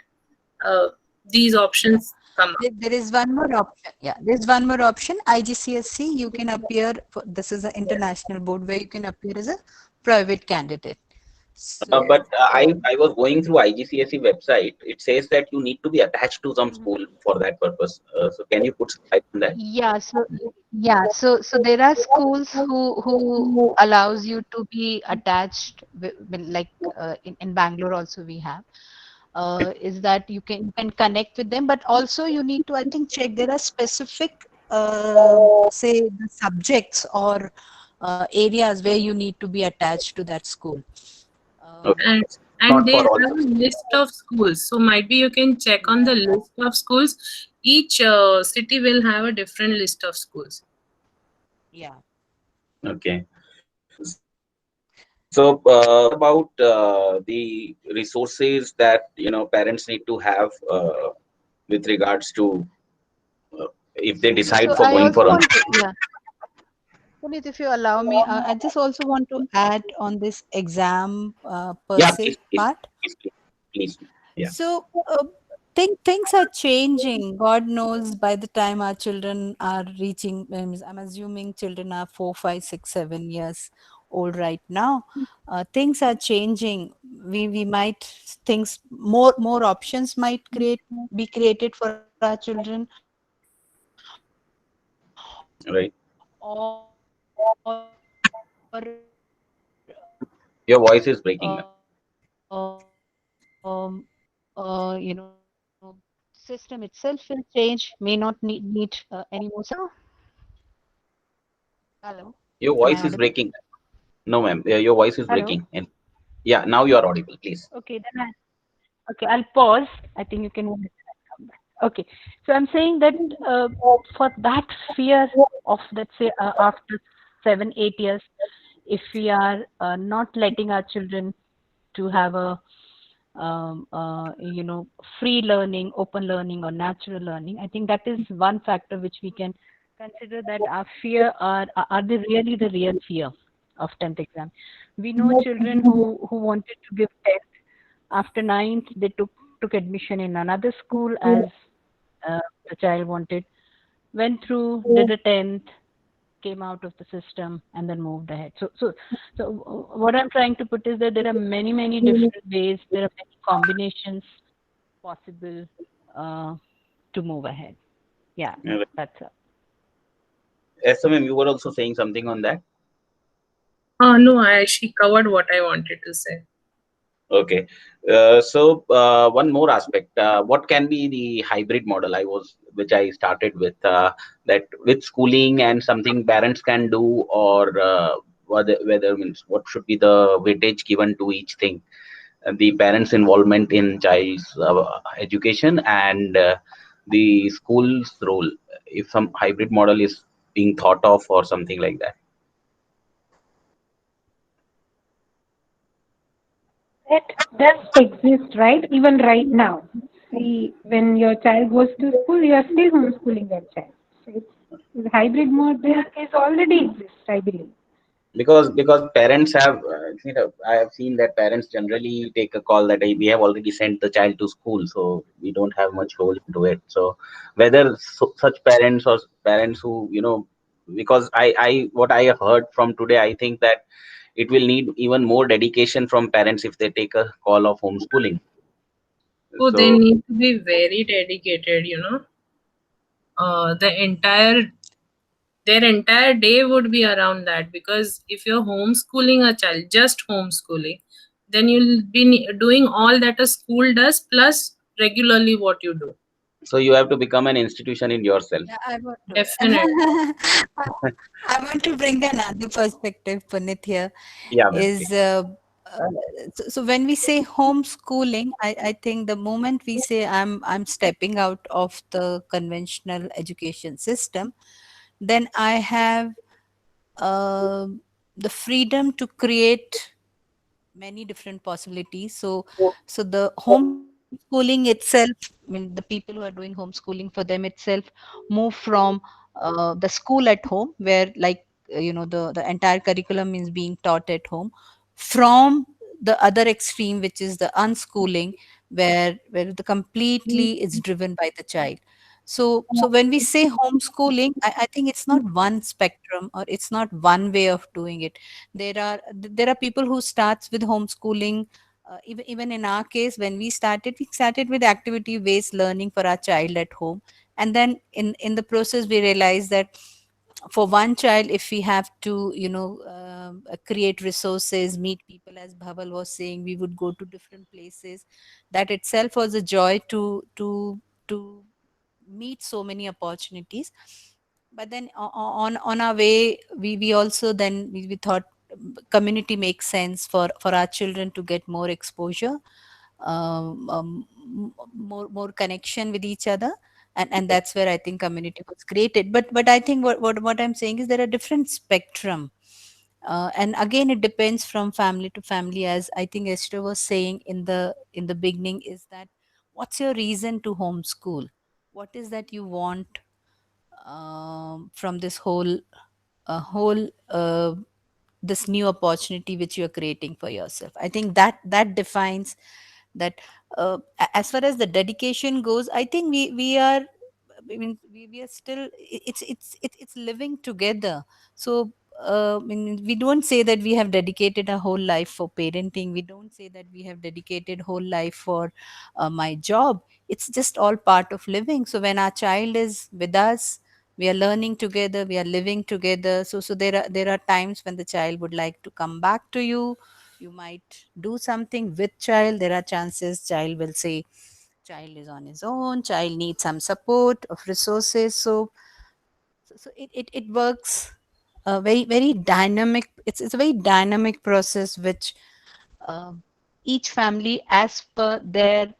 these options come up. There is one more option. Yeah, there's one more option. IGCSE, you can appear, this is an international board where you can appear as a private candidate. So, But I was going through IGCSE website. It says that you need to be attached to some school for that purpose. So can you put some light on that? So there are schools who allows you to be attached like in Bangalore also we have is that you can connect with them, but also you need to, I think, check there are specific say the subjects or areas where you need to be attached to that school. Okay. and It's and not they for all have a subjects. list of schools, so might be you can check on the list of schools. Each city will have a different list of schools. Yeah. Okay. So about the resources that parents need to have with regards to if they decide So for I going also for want to, yeah. Puneet, if you allow me, I just also want to add on this exam per yeah, se please, part. please. Yeah. So things are changing. God knows by the time our children are reaching, I'm assuming children are 4, 5, 6, 7 years old right now. Things are changing. We might things more options might be created for our children, Right. or Your voice is breaking, ma'am. system itself will change, may not need any more. Hello, Your am I voice is audible? breaking. No, ma'am. Your voice is Hello. breaking. And yeah, now you are audible. Please. Okay, okay, I'll pause. I think you can come back. Okay, so I'm saying that for that fear of, let's say, after 7, 8 years, if we are not letting our children to have a free learning, open learning, or natural learning, I think that is one factor which we can consider, that our fear are they really the real fear of 10th exam. We know children who wanted to give 10th. After 9th, they took admission in another school as the child wanted, went through, did a 10th, came out of the system, and then moved ahead. So what I'm trying to put is that there are many different ways, there are many combinations possible to move ahead. Yeah, that's it. SMM, you were also saying something on that. No, she covered what I wanted to say. Okay. So one more aspect. What can be the hybrid model which I started with, that with schooling and something parents can do, or whether means what should be the weightage given to each thing, the parents' involvement in child's education and the school's role, if some hybrid model is being thought of or something like that. That does exist, right? Even right now. See, when your child goes to school, you are still homeschooling your child. So it's hybrid mode is already exists, I believe. Because parents have I have seen that parents generally take a call that, "Hey, we have already sent the child to school, so we don't have much role into it." So whether such parents or parents who, because I what I have heard from today, I think that it will need even more dedication from parents if they take a call of homeschooling. Oh, they So need to be very dedicated, the their entire day would be around that, because if you're homeschooling a child, just homeschooling, then you'll be doing all that a school does plus regularly what you do. so you have to become an institution in yourself. Yeah, I want to. Definitely. I want to bring another perspective, Punit, here. Yeah, ma'am, Is please. so when we say homeschooling, I think the moment we say I'm stepping out of the conventional education system, then I have uh, the freedom to create many different possibilities. So the homeschooling itself, I mean, the people who are doing homeschooling, for them itself, move from the school at home, where like the entire curriculum is being taught at home, from the other extreme, which is the unschooling, where the completely is driven by the child. So when we say homeschooling, I think it's not one spectrum, or it's not one way of doing it. There are people who starts with homeschooling. Even in our case, when we started with activity based learning for our child at home, and then in the process we realized that for one child, if we have to create resources, meet people, as Bhaval was saying, we would go to different places. That itself was a joy to meet so many opportunities. But then on our way, we also then we thought community makes sense for our children to get more exposure, more connection with each other. And that's where I think community was created. But I think what I'm saying is there are different spectrum, and again it depends from family to family. As I think Esther was saying in the beginning, is that what's your reason to homeschool? What is that you want from this whole this new opportunity which you are creating for yourself? I think that defines that. As far as the dedication goes, I think we are, I mean, we are still, it's living together. So I mean, we don't say that we have dedicated our whole life for parenting. We don't say that we have dedicated whole life for my job. It's just all part of living. So when our child is with us, we are learning together, we are living together. So there are times when the child would like to come back to you. You might do something with child. There are chances child will say child is on his own, child needs some support of resources. So it works very very dynamic. It's a very dynamic process, which uh, each family, as per their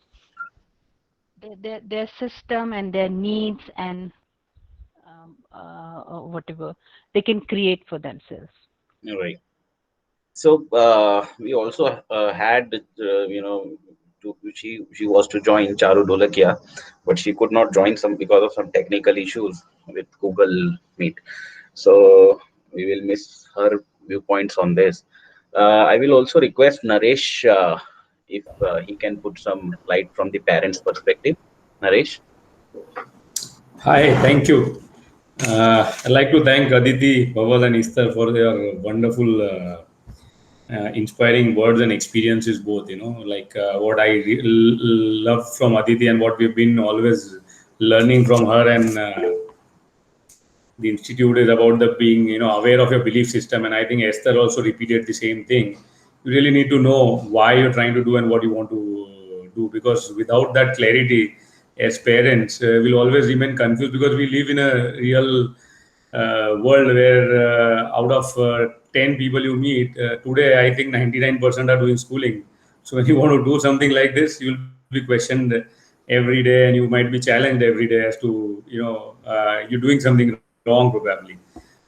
system and their needs, and whatever they can create for themselves. Right. So we also had, she was to join Charu Dolakia, but she could not join some because of some technical issues with Google Meet. So we will miss her viewpoints on this. I will also request Naresh if he can put some light from the parents' perspective. Naresh. Hi, thank you. I'd like to thank Aditi, Bhaval, and Esther for their wonderful, inspiring words and experiences. Both, like what I love from Aditi and what we've been always learning from her and the institute is about the being aware of your belief system. And I think Esther also repeated the same thing. You really need to know why you're trying to do and what you want to do, because without that clarity, as parents, we'll always remain confused, because we live in a real world where out of 10 people you meet today, I think 99% are doing schooling. So when you want to do something like this, you'll be questioned every day, and you might be challenged every day as to you're doing something wrong probably.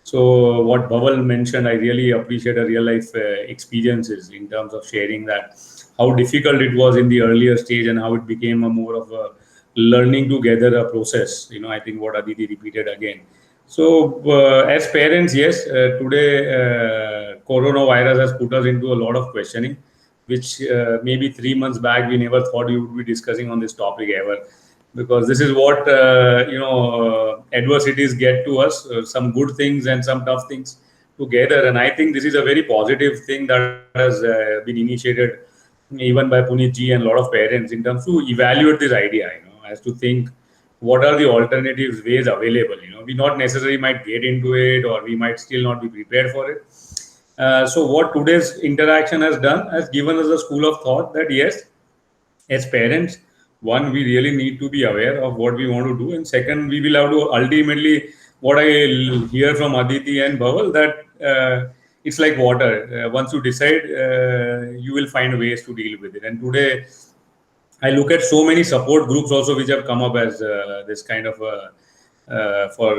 So what Bhaval mentioned, I really appreciate a real life experiences in terms of sharing that how difficult it was in the earlier stage and how it became a more of a learning together a process. I think what Aditi repeated again. So, as parents, yes, today coronavirus has put us into a lot of questioning, which maybe 3 months back we never thought we would be discussing on this topic ever, because this is what adversities get to us, some good things and some tough things together. And I think this is a very positive thing that has been initiated even by Puneet ji and a lot of parents in terms to evaluate this idea, as to think what are the alternatives ways available. We not necessarily might get into it, or we might still not be prepared for it. So what today's interaction has done has given us a school of thought that yes, as parents, one, we really need to be aware of what we want to do, and second, we will have to ultimately, what I hear from Aditi and Bhaval, that it's like water. Once you decide, you will find ways to deal with it. And today I look at so many support groups also which have come up as this kind of for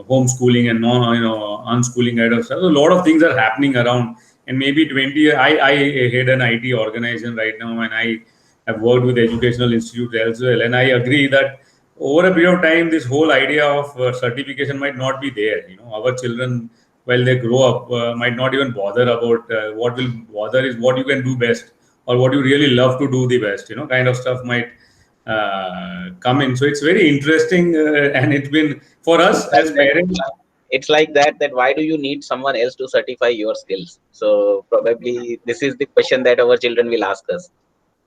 homeschooling and unschooling kind of stuff. So a lot of things are happening around, and maybe 20. I head an IT organization right now, and I have worked with educational institutes as well, and I agree that over a period of time, this whole idea of certification might not be there. Our children, while they grow up, might not even bother about what will bother is what you can do best, or what you really love to do the best, kind of stuff might come in. So it's very interesting, and it's been for us as parents. It's like that why do you need someone else to certify your skills? So probably this is the question that our children will ask us.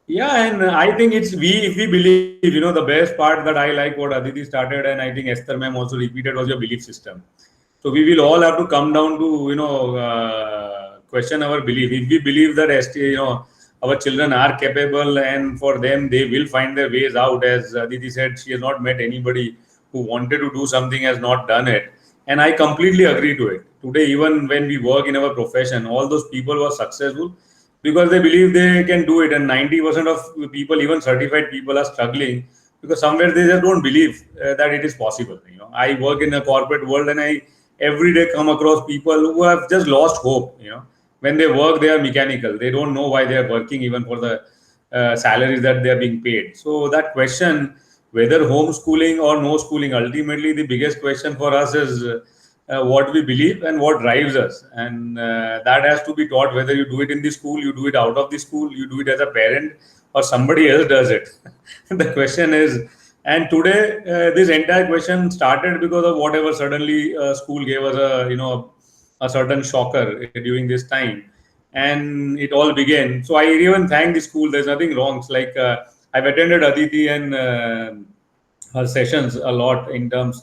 Yeah, and I think it's if we believe, the best part that I like what Aditi started, and I think Esther ma'am also repeated, was your belief system. So we will all have to come down to, question our belief. If we believe that our children are capable, and for them they will find their ways out. As Aditi said, she has not met anybody who wanted to do something, has not done it, and I completely agree to it. Today, even when we work in our profession, all those people who are successful because they believe they can do it, and 90% of people, even certified people, are struggling because somewhere they just don't believe that it is possible. I work in a corporate world, and I every day come across people who have just lost hope. When they work, they are mechanical. They don't know why they are working, even for the salaries that they are being paid. So that question, whether homeschooling or no schooling, ultimately the biggest question for us is what we believe and what drives us, and that has to be taught, whether you do it in the school, you do it out of the school, you do it as a parent, or somebody else does it. The question is, and today this entire question started because of whatever suddenly school gave us a certain shocker during this time, and it all began. So I even thank the school. There's nothing wrong. It's like I've attended Aditi and her sessions a lot in terms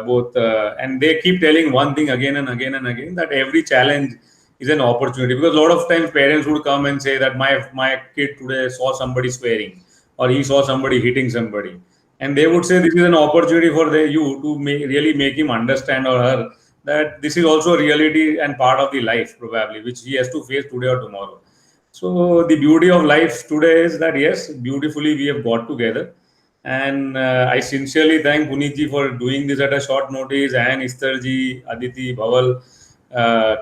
both, and they keep telling one thing again and again and again, that every challenge is an opportunity. Because a lot of times parents would come and say that my kid today saw somebody swearing, or he saw somebody hitting somebody, and they would say this is an opportunity for you to really make him understand, or her, that this is also a reality and part of the life probably which he has to face today or tomorrow. So the beauty of life today is that yes, beautifully we have got together, and I sincerely thank Puneet ji for doing this at a short notice, and Istar ji, Aditi, Bhaval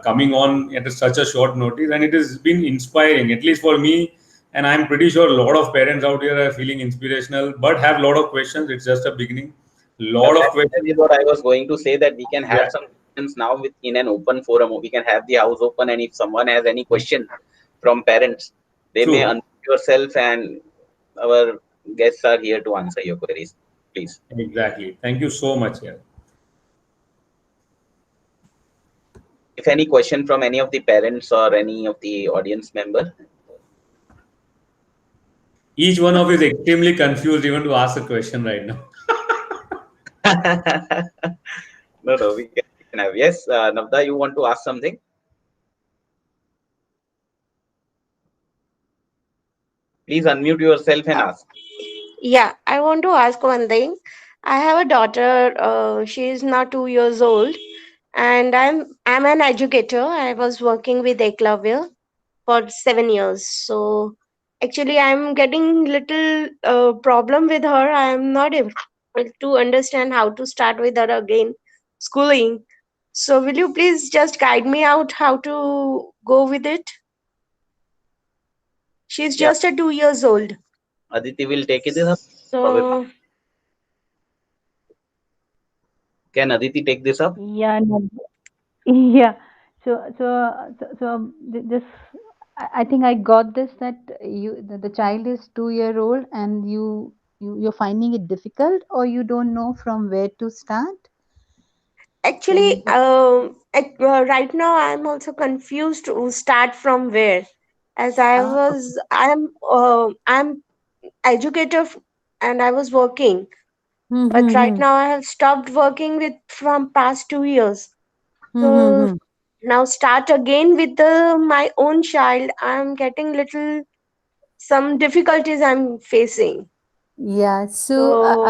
coming on at such a short notice, and it has been inspiring, at least for me. And I'm pretty sure a lot of parents out here are feeling inspirational, but have a lot of questions. It's just a beginning. Lot of That is questions. what I was going to say, that we can have Yeah, some questions now in an open forum. We can have the house open, and if someone has any question from parents, they may true. unmute yourself, and our guests are here to answer your queries. Please. Exactly. Thank you so much. Yeah. If any question from any of the parents or any of the audience member. Each one of you is extremely confused even to ask a question right now. No, we can have. Yes, Navda, you want to ask something? Please unmute yourself and ask. Yeah, I want to ask one thing. I have a daughter. She is now 2 years old, and I'm an educator. I was working with Eklavya for 7 years. So actually, I'm getting little problem with her. I'm not able to understand how to start with her again schooling. So will you please just guide me out how to go with it? She's Yeah, just a 2 years old. Aditi will take it up. Probably. So Can Aditi take this up? Yeah, no, yeah. This, I think I got this, that the child is 2 year old and you're finding it difficult, or you don't know from where to start. Actually, Then right now I'm also confused to start from where, as I'm educator and I was working, but right hmm now I have stopped working with from past 2 years. So hmm now start again with my own child. I'm getting little some difficulties I'm facing. Yeah, so So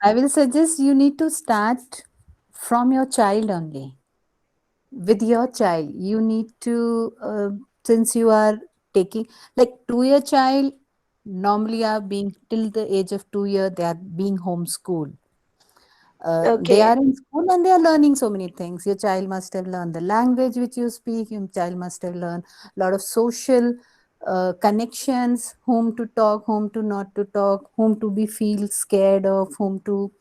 I will suggest you need to start from your child only. With your child, you need to, since you are taking, like, 2 year child normally are being till the age of 2 year, they are being homeschooled. They okay, are in school and they are learning so many things. Your child must have learned the language which you speak. Your child must have learned a lot of social connections, whom to talk, whom to not to talk, whom to be feel scared of, whom to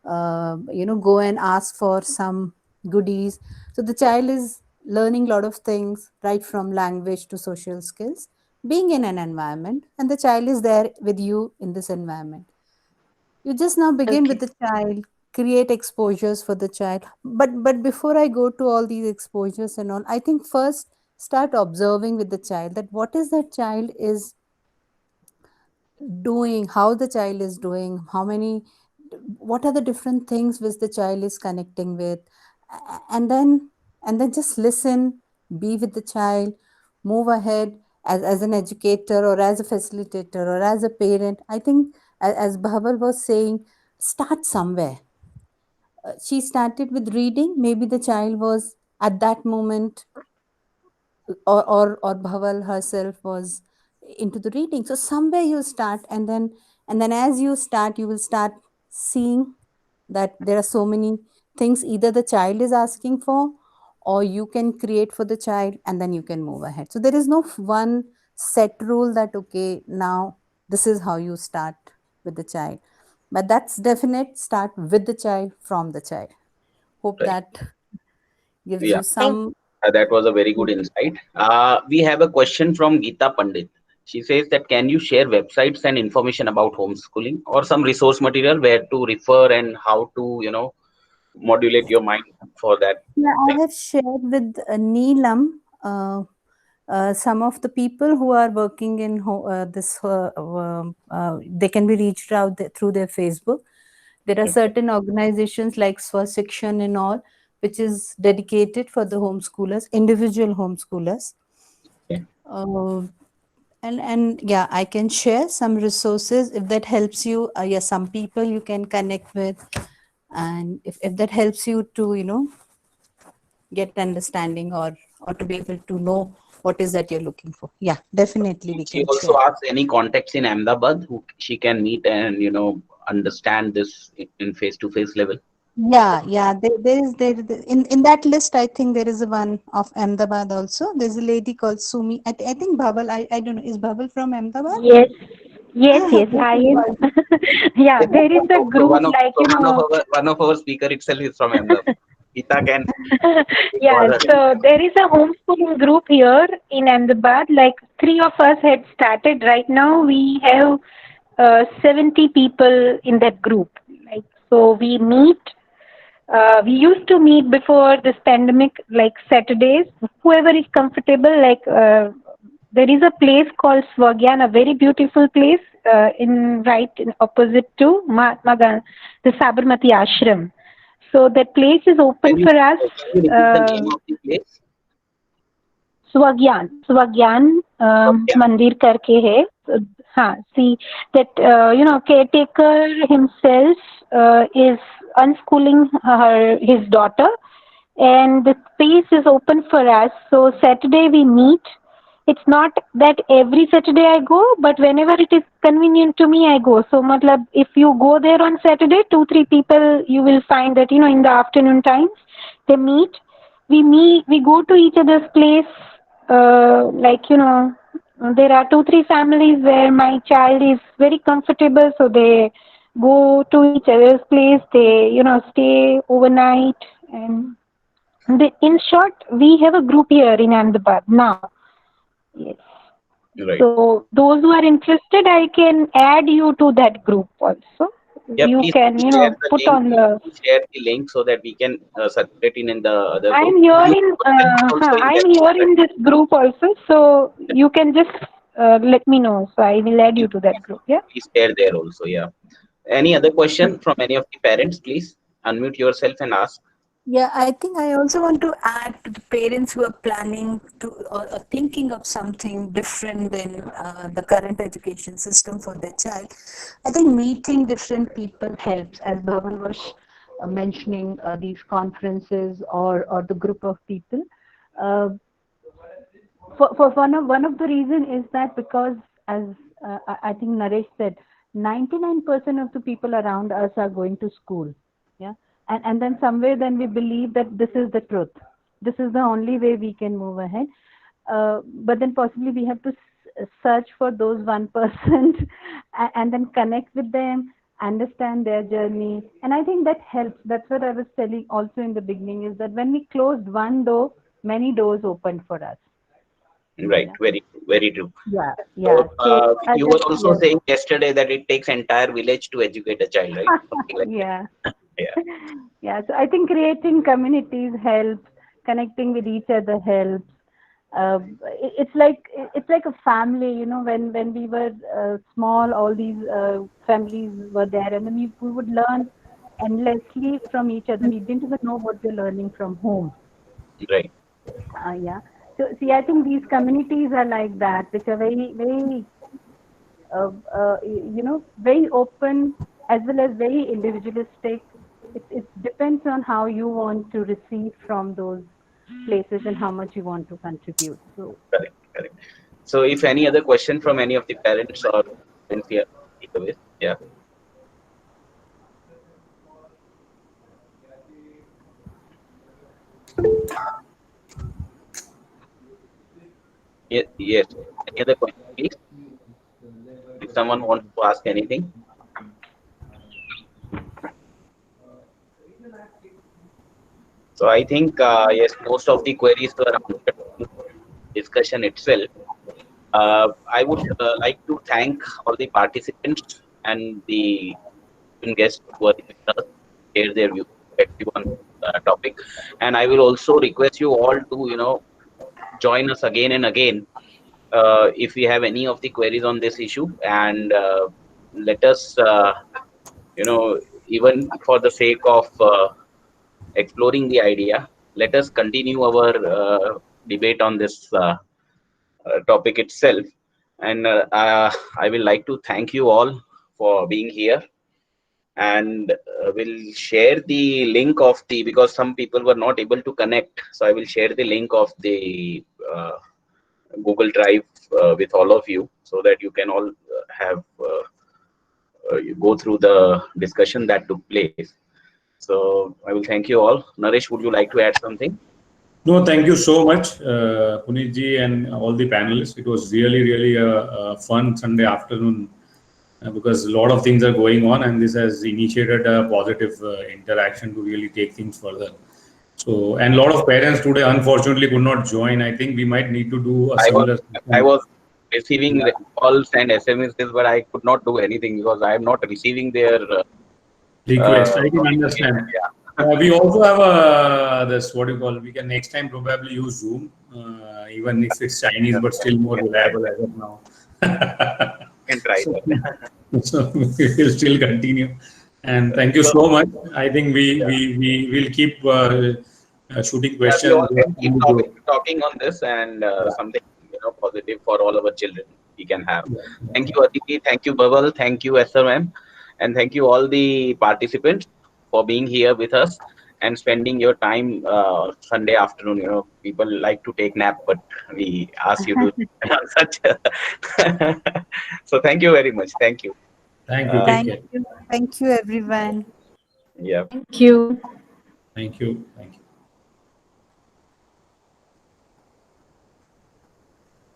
go and ask for some goodies. So the child is learning a lot of things, right from language to social skills, being in an environment, and the child is there with you in this environment. You just now begin with okay, the child, create exposures for the child. But before I go to all these exposures and all, I think first start observing with the child, that what is that child is doing, how the child is doing, what are the different things which the child is connecting with, and then just listen, be with the child, move ahead as an educator or as a facilitator or as a parent. I think, as Bhaval was saying, start somewhere. She started with reading, maybe the child was at that moment, or Bhaval herself was into the reading. So somewhere you start, and then as you start, you will start seeing that there are so many things either the child is asking for, or you can create for the child, and then you can move ahead. So there is no one set rule that, okay, now this is how you start with the child. But that's definite, start with the child, from the child. Hope Right. that gives Yeah, you thank some. that was a very good insight. We have a question from Geeta Pandit. She says that can you share websites and information about homeschooling or some resource material where to refer and how to, modulate your mind for that Yeah, I thing? have shared with Neelam, some of the people who are working in they can be reached out through their Facebook. There are certain organizations like Swasekshan and all, which is dedicated for the homeschoolers, individual homeschoolers. Okay. Uh, and yeah, I can share some resources if that helps you. Yeah, some people you can connect with, and if that helps you to get understanding, or to be able to know what is that you're looking for. Yeah, definitely we She can also share. asks any contacts in Ahmedabad who she can meet and understand this in face-to-face level. Yeah, in that list, I think there is a one of Ahmedabad also. There's a lady called Sumi. I think Bhabal, I don't know, is Bhabal from Ahmedabad? Yes, yes, yes, This I is am. one. Yeah, there is a So group, like, one of our speaker itself is from Ahmedabad. Gita can call yeah, her. so there is a homeschooling group here in Ahmedabad. Like, three of us had started. Right now, we have 70 people in that group. Like, so we meet. We used to meet before this pandemic, like Saturdays. Whoever is comfortable, like, there is a place called Swagyan, a very beautiful place, in right in opposite to Mahatma Gandhi, the Sabarmati Ashram. So that place is open for us. Can you repeat the name of the place? Swagyan, Swagyan Okay. मंदिर करके है. हाँ, see that caretaker himself is unschooling his daughter, and the space is open for us. So Saturday we meet. It's not that every Saturday I go, but whenever it is convenient to me, I go. So, matlab, if you go there on Saturday, 2-3 people, you will find that in the afternoon times they meet. We go to each other's place. Like, there are 2-3 families where my child is very comfortable, so they go to each other's place. They, stay overnight. And in short, we have a group here in Ahmedabad now. Yes. Right. So those who are interested, I can add you to that group also. Yeah, You please can, share the put link. on the. Share the link so that we can circulate in the other I'm group. here You in. also in I'm that here group, in this group also. So you can just let me know. So I will add you to that group. Yeah. please share there also. Yeah. Any other question from any of the parents? Please unmute yourself and ask. Yeah, I think I also want to add to the parents who are planning to or thinking of something different than the current education system for their child. I think meeting different people helps, as Bhavan was mentioning these conferences or the group of people. Uh, for one of the reason is that because as I think Naresh said, 99% of the people around us are going to school. Yeah. And then somewhere then we believe that this is the truth. This is the only way we can move ahead. But then possibly we have to search for those 1% and then connect with them, understand their journey. And I think that helps. That's what I was telling also in the beginning, is that when we closed one door, many doors opened for us. Right. Yeah. Very true. Yeah. So, So you were also saying yesterday that it takes entire village to educate a child, right? Something like yeah. that. Yeah. Yeah. So I think creating communities helps, connecting with each other helps. It's like a family, when we were small, all these families were there, and then we would learn endlessly from each other. We didn't even know what we're learning from home. Right. Yeah. So see, I think these communities are like that, which are very, very, very open as well as very individualistic. It depends on how you want to receive from those places and how much you want to contribute. So Correct. Correct. So, if any other question from any of the parents or parents here, takeaways? Yeah. Yes. Any other question, please? If someone wants to ask anything. So I think yes, most of the queries were answered in discussion itself. I would like to thank all the participants and the guests who are with us, share their view perspective on topic, and I will also request you all to join us again and again if we have any of the queries on this issue, and let us even for the sake of exploring the idea, let us continue our debate on this topic itself. And I will like to thank you all for being here. And we'll share the link of the, because some people were not able to connect. So I will share the link of the Google Drive with all of you so that you can all have you go through the discussion that took place. So I will thank you all. Naresh, would you like to add something? No, thank you so much, Puneet ji and all the panelists. It was really, really a fun Sunday afternoon because a lot of things are going on, and this has initiated a positive interaction to really take things further. So, and a lot of parents today unfortunately could not join. I think we might need to do a similar. I was receiving calls and SMSs, but I could not do anything because I am not receiving their request. I can understand. Yeah. We also have this, what do you call, we can next time probably use Zoom, even if it's Chinese, but still more reliable as of now. Can try. So we will still continue. And thank you so much. I think we will keep shooting questions. We can keep talking on this and something positive for all our children we can have. Thank you, Aditi. Thank you, Bhaval. Thank you, SRM. And thank you all the participants for being here with us and spending your time Sunday afternoon. People like to take nap, but we ask you to such. So thank you very much. Thank you. Thank you. Thank you. Thank you, everyone. Yeah. thank you. Thank you. Thank you.